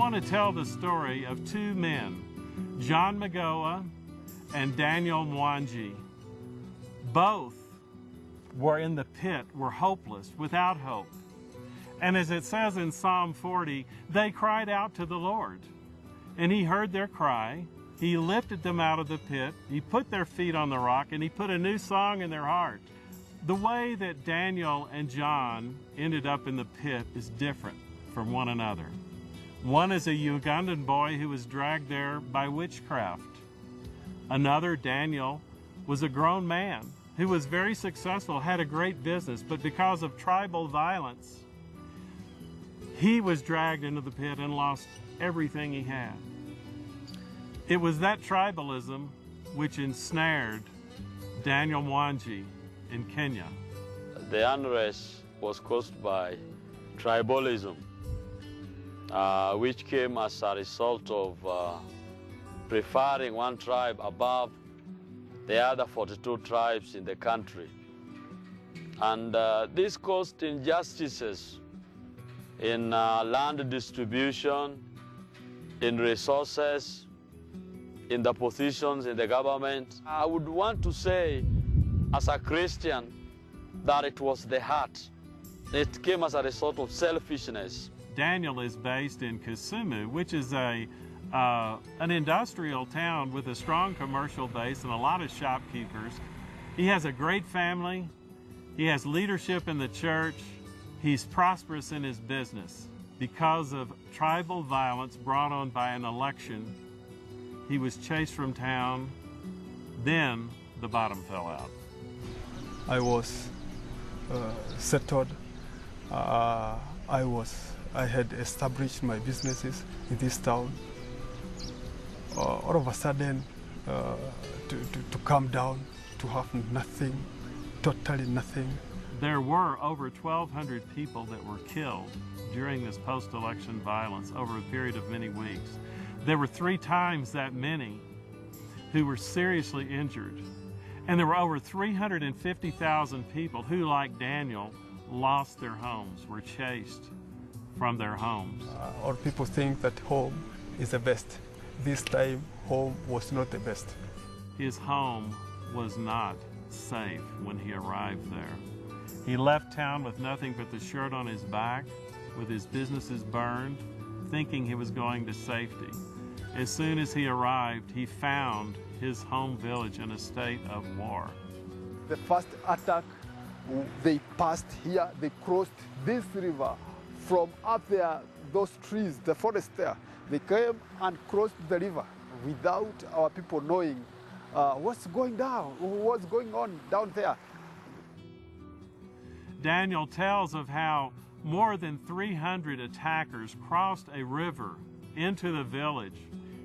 want to tell the story of two men, John Magoa and Daniel Mwangi. Both were in the pit, were hopeless, without hope. And as it says in Psalm 40, they cried out to the Lord. And he heard their cry. He lifted them out of the pit. He put their feet on the rock, and he put a new song in their heart. The way that Daniel and John ended up in the pit is different from one another. One is a Ugandan boy who was dragged there by witchcraft. Another, Daniel, was a grown man who was very successful, had a great business, but because of tribal violence, he was dragged into the pit and lost everything he had. It was that tribalism which ensnared Daniel Mwangi in Kenya. The unrest was caused by tribalism, which came as a result of preferring one tribe above the other 42 tribes in the country. And this caused injustices in land distribution, in resources, in the positions in the government. I would want to say, as a Christian, that it was the heart. It came as a result of selfishness. Daniel is based in Kisumu, which is an industrial town with a strong commercial base and a lot of shopkeepers. He has a great family. He has leadership in the church. He's prosperous in his business. Because of tribal violence brought on by an election, he was chased from town. Then the bottom fell out. I was settled. I had established my businesses in this town. All of a sudden, to come down, to have nothing, totally nothing. There were over 1,200 people that were killed during this post-election violence over a period of many weeks. There were 3 times that many who were seriously injured. And there were over 350,000 people who, like Daniel, lost their homes, were chased from their homes. All people think that home is the best. This time, home was not the best. His home was not safe when he arrived there. He left town with nothing but the shirt on his back, with his businesses burned, thinking he was going to safety. As soon as he arrived, he found his home village in a state of war. The first attack, they passed here, they crossed this river from up there, those trees, the forest there. They came and crossed the river without our people knowing what's going on down there. Daniel tells of how more than 300 attackers crossed a river into the village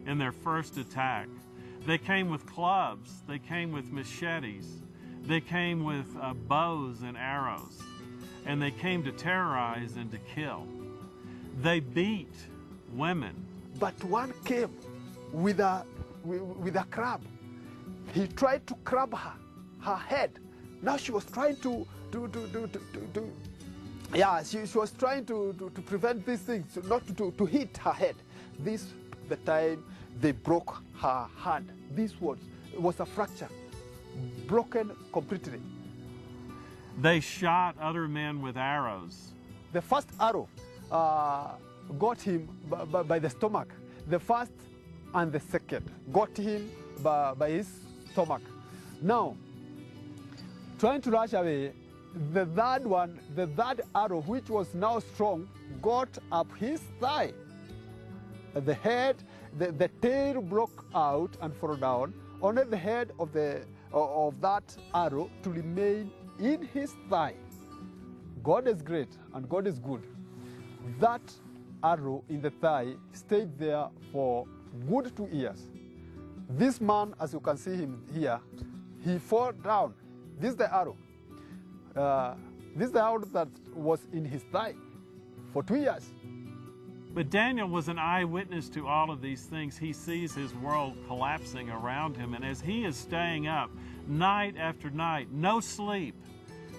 in their first attack. They came with clubs, they came with machetes, they came with bows and arrows, and they came to terrorize and to kill. They beat women. But one came with a crab. He tried to grab her head. Now she was trying she was trying to prevent these things, not to hit her head. This the time they broke her hand. This was a fracture, broken completely. They shot other men with arrows. The first arrow got him by the stomach. The first and the second got him by his stomach. Now, trying to rush away, the third arrow, which was now strong, got up his thigh. The head, the tail broke out and fell down. Only the head of that arrow to remain in his thigh. God is great and God is good. That arrow in the thigh stayed there for good 2 years. This man, as you can see him here, he fell down. This is the arrow. This is the arrow that was in his thigh for 2 years. But Daniel was an eyewitness to all of these things. He sees his world collapsing around him, and as he is staying up night after night, no sleep,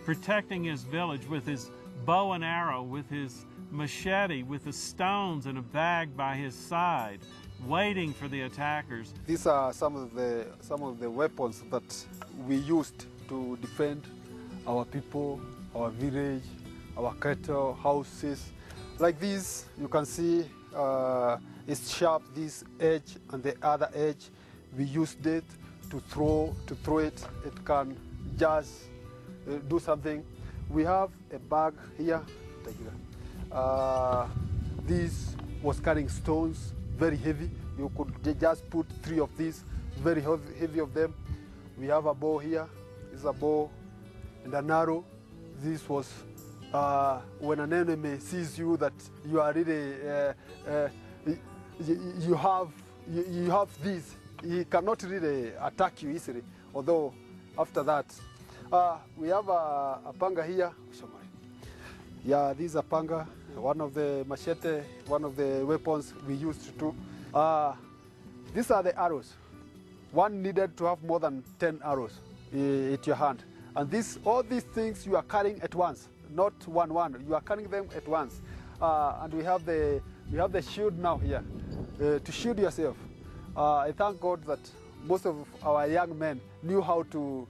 protecting his village with his bow and arrow, with his machete with the stones in a bag by his side, waiting for the attackers. These are some of the weapons that we used to defend our people, our village, our cattle, houses. Like this, you can see it's sharp, this edge and the other edge. We used it to throw it. It can just do something. We have a bag here. This was carrying stones, very heavy. You could just put 3 of these, very heavy of them. We have a bow here. This is a bow and an arrow. This was when an enemy sees you that you are really you have this. He cannot really attack you easily. Although after that, we have a panga here. Yeah, this is a panga, one of the machete, one of the weapons we used to. These are the arrows. One needed to have more than 10 arrows at your hand. And all these things you are carrying at once, not one. You are carrying them at once. And we have the shield now here to shield yourself. I thank God that most of our young men knew how to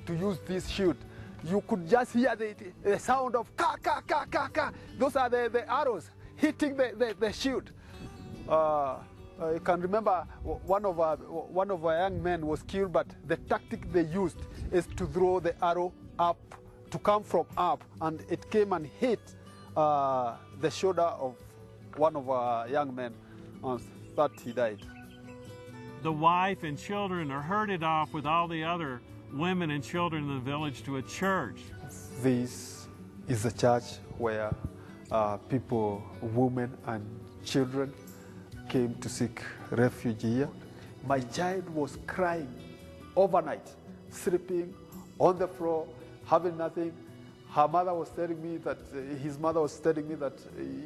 use this shield. You could just hear the sound of ka, ka, ka, ka, ka. Those are the arrows hitting the shield. I can remember one of our young men was killed, but the tactic they used is to throw the arrow up, to come from up, and it came and hit the shoulder of one of our young men, and that he died. The wife and children are herded off with all the other women and children in the village to a church. This is a church where people, women and children came to seek refuge here. My child was crying overnight, sleeping on the floor, having nothing. Her mother was telling me that, his mother was telling me that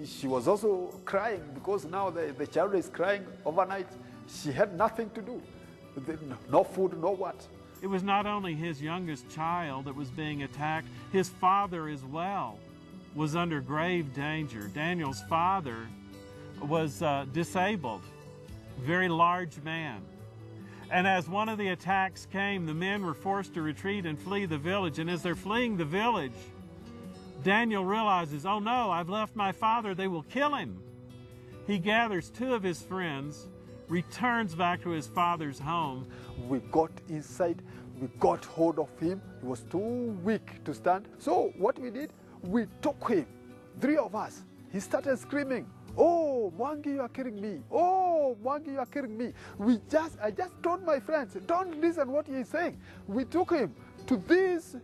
she was also crying because now the child is crying overnight. She had nothing to do, no food, no what. It was not only his youngest child that was being attacked, his father as well was under grave danger. Daniel's father was disabled, very large man. And as one of the attacks came, the men were forced to retreat and flee the village. And as they're fleeing the village, Daniel realizes, oh no, I've left my father, they will kill him. He gathers 2 of his friends, returns back to his father's home. We got inside, we got hold of him. He was too weak to stand. So what we did, we took him, 3 of us. He started screaming, oh, Mwangi, you are killing me. Oh, Mwangi, you are killing me. I just told my friends, don't listen what he is saying. We took him to this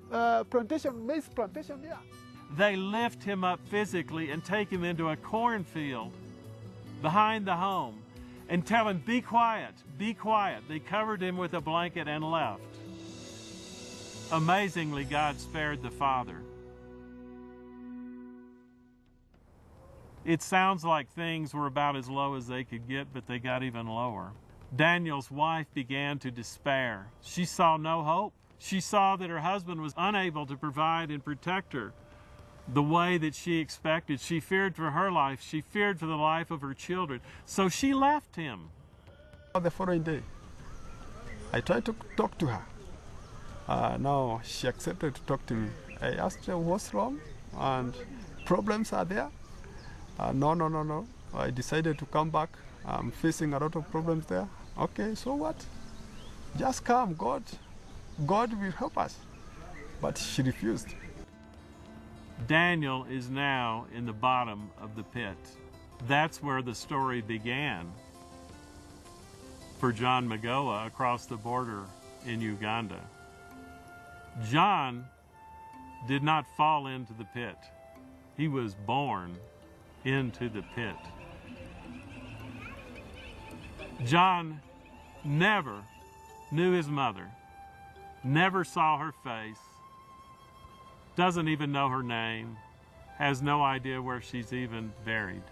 plantation, maize plantation here. They lift him up physically and take him into a cornfield behind the home and tell him, be quiet, be quiet. They covered him with a blanket and left. Amazingly, God spared the father. It sounds like things were about as low as they could get, but they got even lower. Daniel's wife began to despair. She saw no hope. She saw that her husband was unable to provide and protect her the way that she expected. She feared for her life. She feared for the life of her children. So she left him. The following day, I tried to talk to her. Now she accepted to talk to me. I asked her what's wrong and problems are there. No. I decided to come back. I'm facing a lot of problems there. Okay, so what? Just come, God will help us. But she refused. Daniel is now in the bottom of the pit. That's where the story began for John Magoa across the border in Uganda. John did not fall into the pit. He was born into the pit. John never knew his mother, never saw her face, doesn't even know her name, has no idea where she's even buried.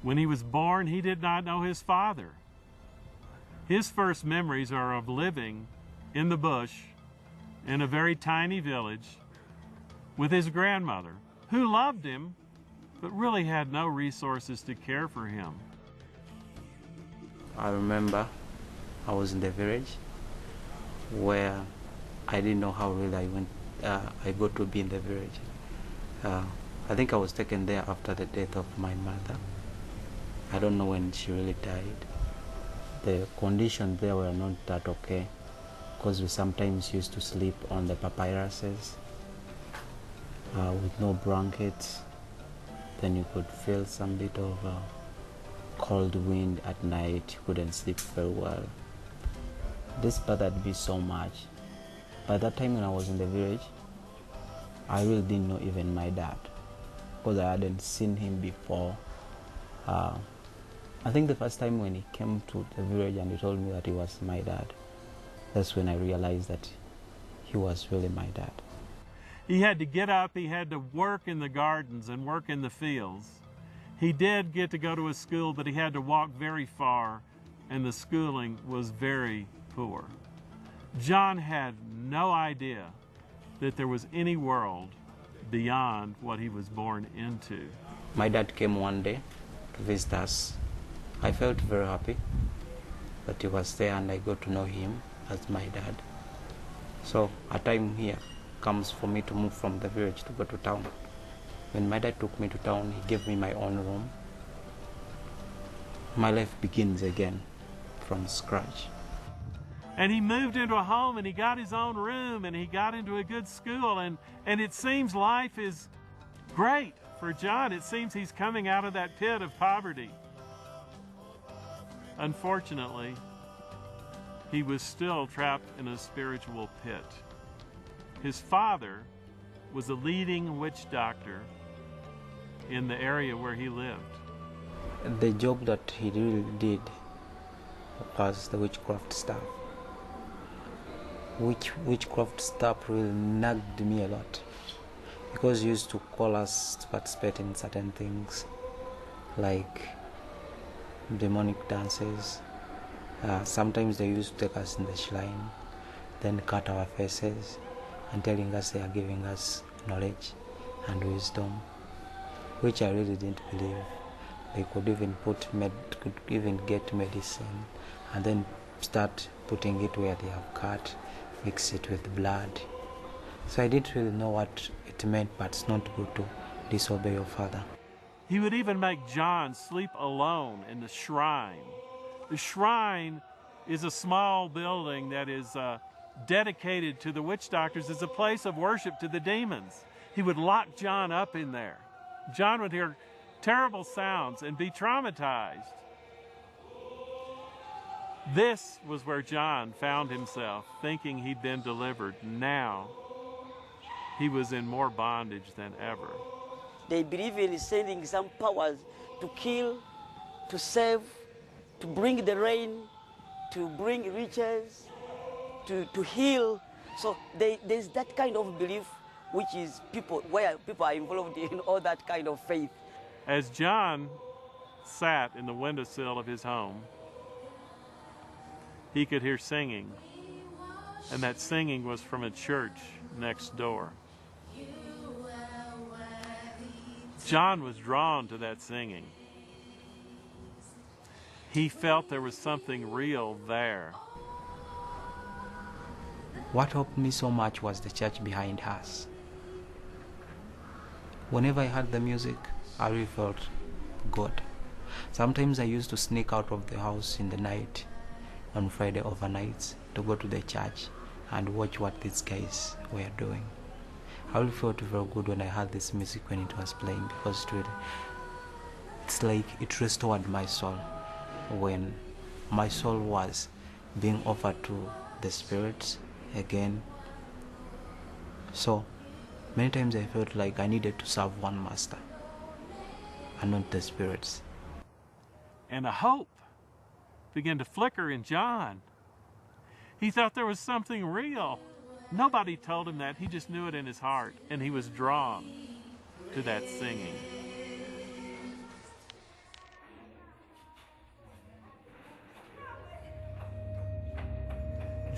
When he was born, he did not know his father. His first memories are of living in the bush in a very tiny village with his grandmother, who loved him, but really had no resources to care for him. I remember I was in the village where I didn't know how really I got to be in the village. I think I was taken there after the death of my mother. I don't know when she really died. The conditions there were not that okay, because we sometimes used to sleep on the papyruses with no blankets. Then you could feel some bit of cold wind at night. You couldn't sleep very well. This bothered me so much. By that time when I was in the village, I really didn't know even my dad, because I hadn't seen him before. I think the first time when he came to the village and he told me that he was my dad, that's when I realized that he was really my dad. He had to get up, he had to work in the gardens and work in the fields. He did get to go to a school, but he had to walk very far, and the schooling was very poor. John had no idea that there was any world beyond what he was born into. My dad came one day to visit us. I felt very happy that he was there and I got to know him as my dad. So a time here comes for me to move from the village to go to town. When my dad took me to town, he gave me my own room. My life begins again from scratch. And he moved into a home and he got his own room and he got into a good school, and it seems life is great for John. It seems he's coming out of that pit of poverty. Unfortunately, he was still trapped in a spiritual pit. His father was a leading witch doctor in the area where he lived. The job that he really did was the witchcraft stuff. Witchcraft stuff really nagged me a lot, because he used to call us to participate in certain things like demonic dances. Sometimes they used to take us in the shrine, then cut our faces and telling us they are giving us knowledge and wisdom, which I really didn't believe. They could even get medicine and then start putting it where they have cut, mix it with blood. So I didn't really know what it meant, but it's not good to disobey your father. He would even make John sleep alone in the shrine. The shrine is a small building that is dedicated to the witch doctors as a place of worship to the demons. He would lock John up in there. John would hear terrible sounds and be traumatized. This was where John found himself, thinking he'd been delivered. Now, he was in more bondage than ever. They believe in sending some powers to kill, to save, to bring the rain, to bring riches, to heal. So there's that kind of belief, which is where people are involved in all that kind of faith. As John sat in the windowsill of his home, he could hear singing, and that singing was from a church next door. John was drawn to that singing. He felt there was something real there. What helped me so much was the church behind us. Whenever I heard the music, I really felt good. Sometimes I used to sneak out of the house in the night on Friday overnights to go to the church and watch what these guys were doing. I really felt very good when I heard this music when it was playing, because it's like it restored my soul when my soul was being offered to the spirits again. So many times I felt like I needed to serve one master and not the spirits. And a hope began to flicker in John. He thought there was something real. Nobody told him that. He just knew it in his heart, and he was drawn to that singing.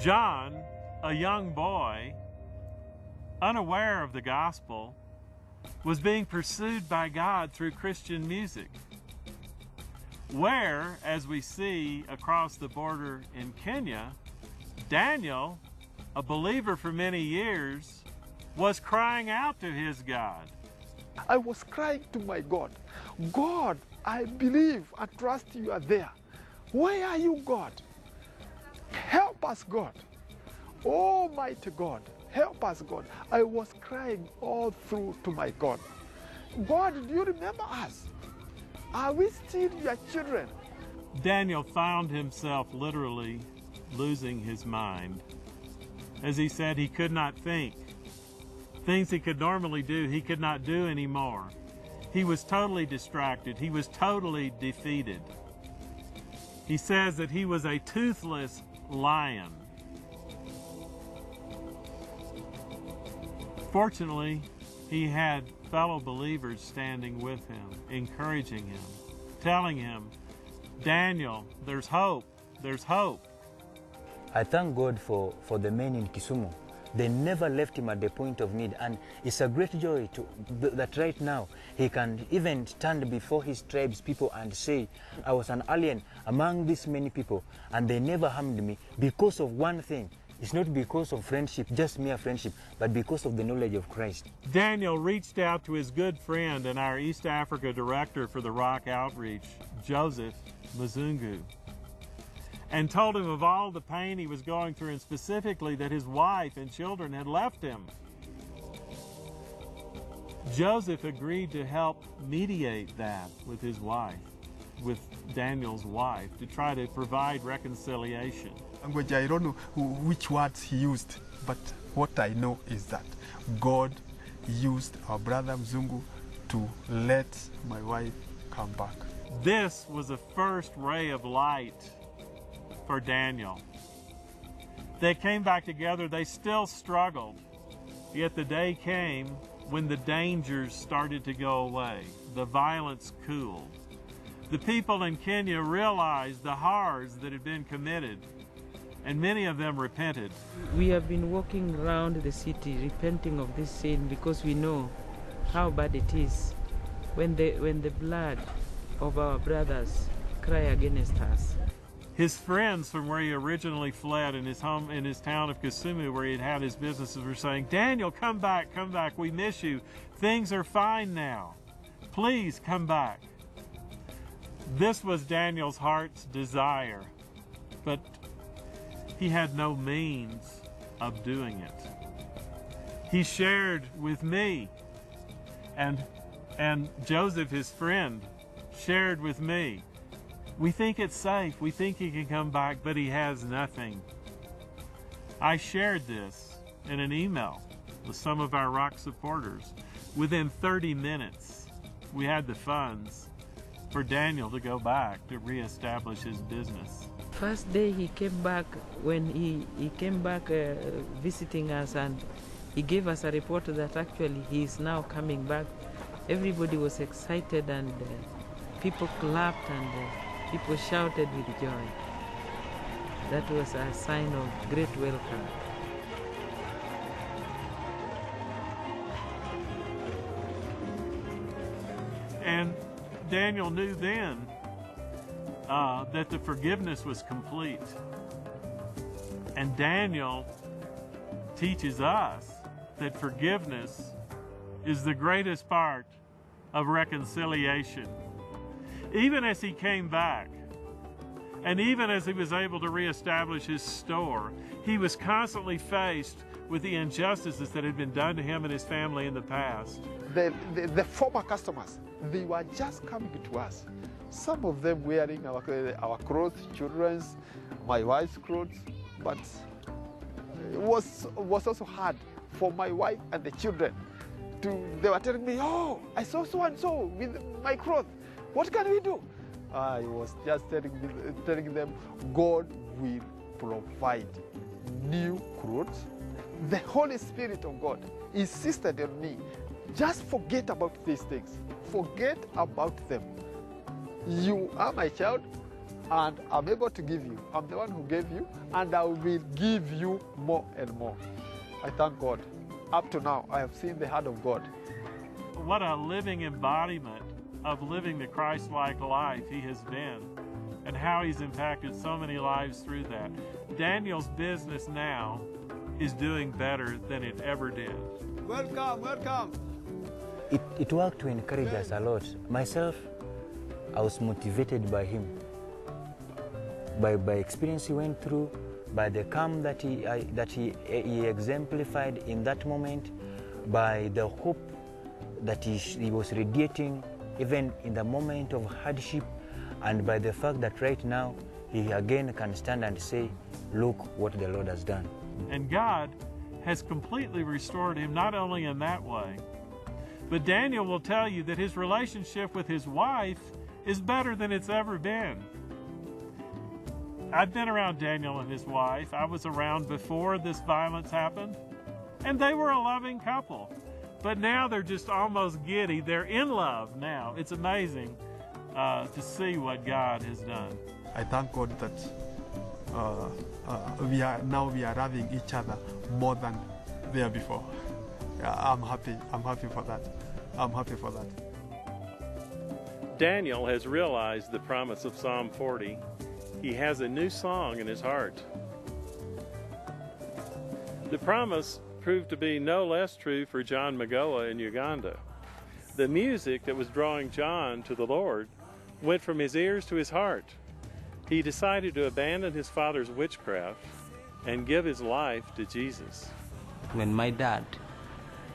John, a young boy, unaware of the gospel, was being pursued by God through Christian music, where, as we see across the border in Kenya, Daniel, a believer for many years, was crying out to his God. I was crying to my God, God, I believe and trust you are there. Where are you, God? Help us, God. Almighty God, help us, God. I was crying all through to my God. God, do you remember us? Are we still your children? Daniel found himself literally losing his mind. As he said, he could not think. Things he could normally do, he could not do anymore. He was totally distracted. He was totally defeated. He says that he was a toothless lion. Fortunately, he had fellow believers standing with him, encouraging him, telling him, Daniel, there's hope, there's hope. I thank God for the men in Kisumu. They never left him at the point of need, and it's a great joy that right now he can even stand before his tribes people and say, I was an alien among these many people, and they never harmed me because of one thing. It's not because of friendship, just mere friendship, but because of the knowledge of Christ. Daniel reached out to his good friend and our East Africa director for the Rock Outreach, Joseph Mzungu, and told him of all the pain he was going through, and specifically that his wife and children had left him. Joseph agreed to help mediate that with his wife, with Daniel's wife, to try to provide reconciliation. Language, I don't know which words he used, but what I know is that God used our brother Mzungu to let my wife come back. This was the first ray of light for Daniel. They came back together. They still struggled. Yet the day came when the dangers started to go away. The violence cooled. The people in Kenya realized the horrors that had been committed, and many of them repented. We have been walking around the city repenting of this sin because we know how bad it is when the blood of our brothers cry against us. His friends from where he originally fled in his home, in his town of Kisumu, where he had his businesses, were saying, Daniel, come back, we miss you. Things are fine now. Please come back. This was Daniel's heart's desire, but he had no means of doing it. He shared with me, and Joseph, his friend, shared with me. We think it's safe, we think he can come back, but he has nothing. I shared this in an email with some of our Rock supporters. Within 30 minutes, we had the funds for Daniel to go back to reestablish his business. First day he came back, when he came back visiting us, and he gave us a report that actually he is now coming back. Everybody was excited, and people clapped and people shouted with joy. That was a sign of great welcome. And Daniel knew then that the forgiveness was complete. And Daniel teaches us that forgiveness is the greatest part of reconciliation. Even as he came back, and even as he was able to reestablish his store, he was constantly faced with the injustices that had been done to him and his family in the past. The former customers, they were just coming to us. Some of them wearing our clothes, children's, my wife's clothes, but it was also hard for my wife and the children. They were telling me, oh, I saw so-and-so with my clothes. What can we do? I was just telling them, God will provide new clothes. The Holy Spirit of God insisted on me, just forget about these things. Forget about them. You are my child, and I'm able to give you. I'm the one who gave you, and I will give you more and more. I thank God. Up to now, I have seen the hand of God. what a living embodiment of living the Christ-like life he has been, and how he's impacted so many lives through that. Daniel's business now is doing better than it ever did. Welcome, welcome. It worked to encourage us a lot. Myself, I was motivated by him, by experience he went through, by the calm that he exemplified in that moment, by the hope that he was radiating even in the moment of hardship, and by the fact that right now he again can stand and say, look what the Lord has done. And God has completely restored him, not only in that way, but Daniel will tell you that his relationship with his wife is better than it's ever been. I've been around Daniel and his wife. I was around before this violence happened, and they were a loving couple. But now they're just almost giddy. They're in love now. It's amazing to see what God has done. I thank God that we are loving each other more than there before. Yeah, I'm happy for that. I'm happy for that. Daniel has realized the promise of Psalm 40. He has a new song in his heart. The promise proved to be no less true for John Magoa in Uganda. The music that was drawing John to the Lord went from his ears to his heart. He decided to abandon his father's witchcraft and give his life to Jesus. When my dad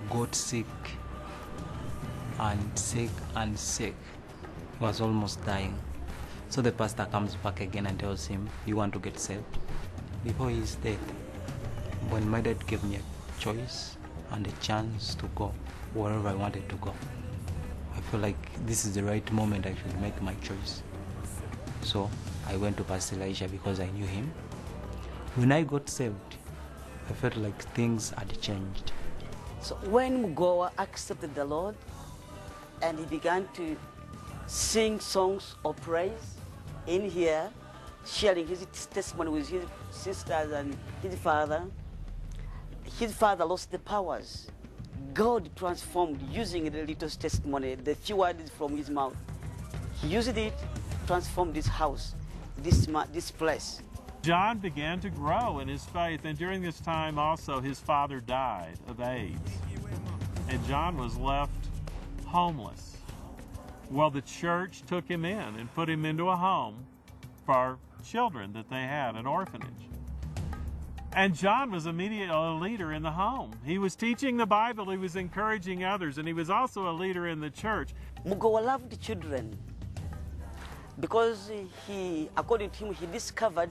got sick, he was almost dying. So the pastor comes back again and tells him, you want to get saved? Before he's dead, when my dad gave me a choice and a chance to go wherever I wanted to go, I feel like this is the right moment I should make my choice. So I went to Pastor Elisha because I knew him. When I got saved, I felt like things had changed. So when Mugoa accepted the Lord and he began to sing songs of praise in here, sharing his testimony with his sisters and his father lost the powers. God transformed using the little testimony, the few words from his mouth. He used it, transformed this house, this place. John began to grow in his faith, and during this time also his father died of AIDS. And John was left homeless. Well, the church took him in and put him into a home for children that they had, an orphanage. And John was immediately a leader in the home. He was teaching the Bible, he was encouraging others, and he was also a leader in the church. Mugoa loved children because according to him, he discovered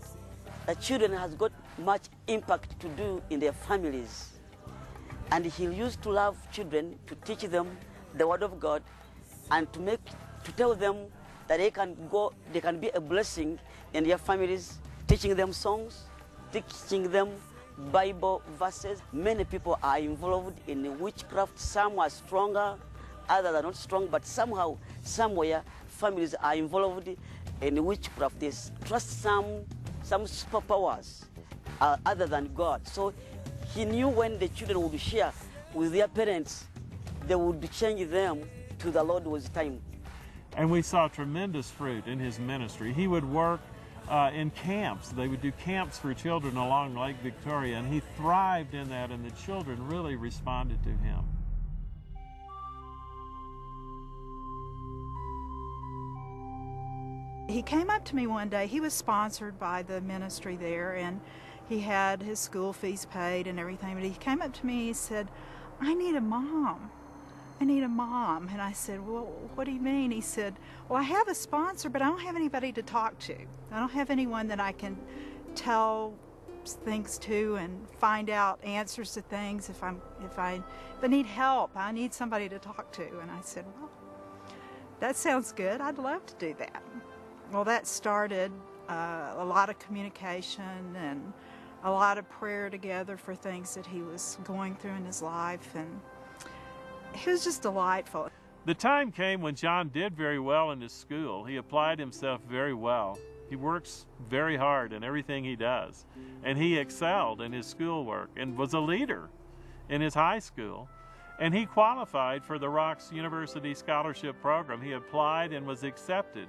that children has got much impact to do in their families. And he used to love children, to teach them the word of God, and to tell them that they can be a blessing in their families, teaching them songs, teaching them Bible verses. Many people are involved in witchcraft. Some are stronger, others are not strong, but somehow, somewhere, families are involved in witchcraft. They trust some superpowers other than God. So he knew when the children would share with their parents, they would change them to the Lord was time. And we saw tremendous fruit in his ministry. He would work in camps. They would do camps for children along Lake Victoria, and he thrived in that, and the children really responded to him. He came up to me one day. He was sponsored by the ministry there, and he had his school fees paid and everything, but he came up to me and he said, I need a mom. I need a mom. And I said, well, what do you mean? He said, well, I have a sponsor, but I don't have anybody to talk to. I don't have anyone that I can tell things to and find out answers to things. If I need help, I need somebody to talk to. And I said, well, that sounds good. I'd love to do that. Well, that started a lot of communication and a lot of prayer together for things that he was going through in his life, and it was just delightful. The time came when John did very well in his school. He applied himself very well. He works very hard in everything he does, and he excelled in his schoolwork and was a leader in his high school. And he qualified for the Rocks University Scholarship Program. He applied and was accepted.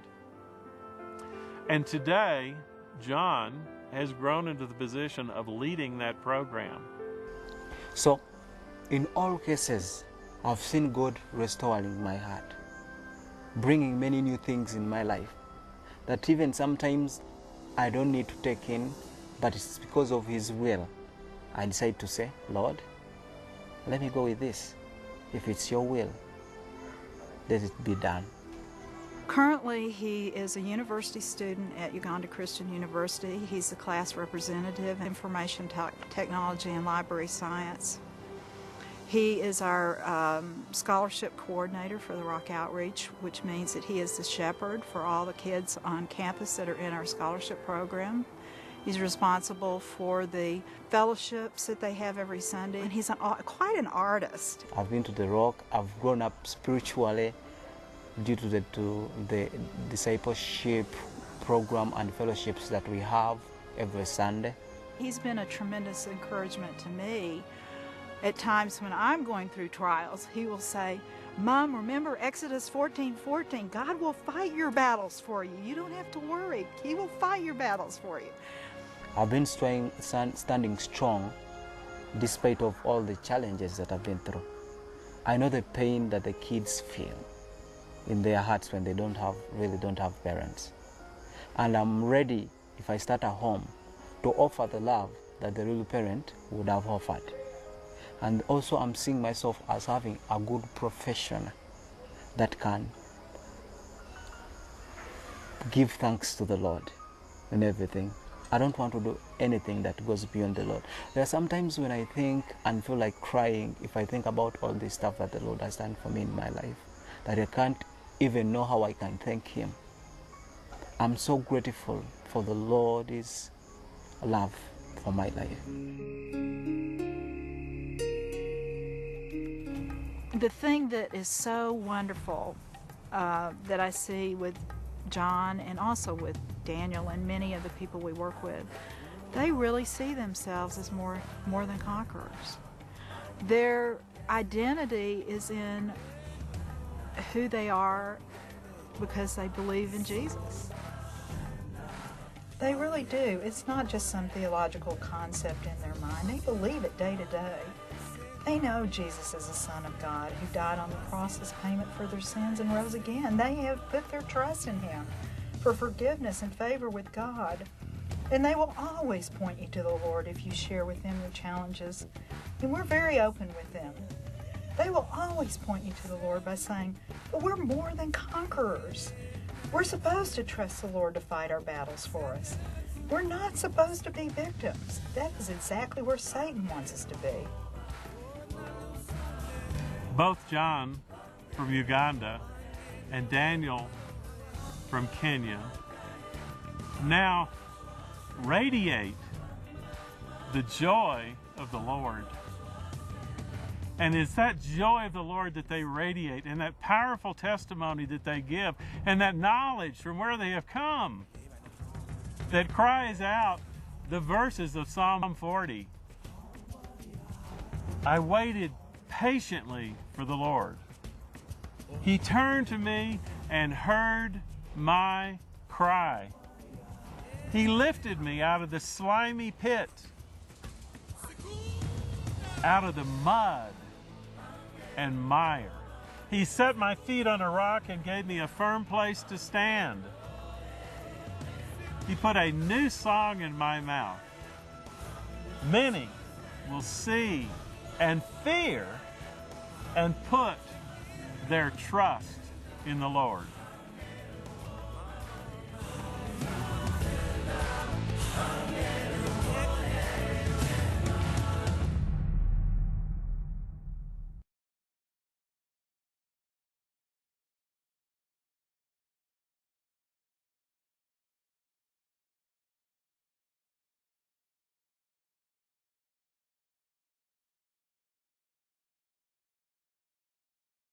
And today, John has grown into the position of leading that program. So, in all cases, I've seen God restoring my heart, bringing many new things in my life that even sometimes I don't need to take in, but it's because of His will. I decide to say, Lord, let me go with this. If it's your will, let it be done. Currently, he is a university student at Uganda Christian University. He's the class representative in information technology and library science. He is our scholarship coordinator for the Rock Outreach, which means that he is the shepherd for all the kids on campus that are in our scholarship program. He's responsible for the fellowships that they have every Sunday, and he's quite an artist. I've been to the Rock. I've grown up spiritually due to the discipleship program and fellowships that we have every Sunday. He's been a tremendous encouragement to me. At times when I'm going through trials, he will say, Mom, remember Exodus 14:14, God will fight your battles for you. You don't have to worry. He will fight your battles for you. I've been standing strong despite of all the challenges that I've been through. I know the pain that the kids feel in their hearts when they really don't have parents. And I'm ready, if I start at home, to offer the love that the real parent would have offered. And also I'm seeing myself as having a good profession that can give thanks to the Lord in everything. I don't want to do anything that goes beyond the Lord. There are some times when I think and feel like crying if I think about all this stuff that the Lord has done for me in my life, that I can't even know how I can thank Him. I'm so grateful for the Lord's love for my life. The thing that is so wonderful that I see with John and also with Daniel and many of the people we work with, they really see themselves as more than conquerors. Their identity is in who they are because they believe in Jesus. They really do. It's not just some theological concept in their mind. They believe it day to day. They know Jesus is the Son of God who died on the cross as payment for their sins and rose again. They have put their trust in Him for forgiveness and favor with God. And they will always point you to the Lord if you share with them your challenges. And we're very open with them. They will always point you to the Lord by saying, but we're more than conquerors. We're supposed to trust the Lord to fight our battles for us. We're not supposed to be victims. That is exactly where Satan wants us to be. Both John from Uganda and Daniel from Kenya now radiate the joy of the Lord. And it's that joy of the Lord that they radiate, and that powerful testimony that they give, and that knowledge from where they have come that cries out the verses of Psalm 40. I waited patiently for the Lord. He turned to me and heard my cry. He lifted me out of the slimy pit, out of the mud and mire. He set my feet on a rock and gave me a firm place to stand. He put a new song in my mouth. Many will see and fear and put their trust in the Lord.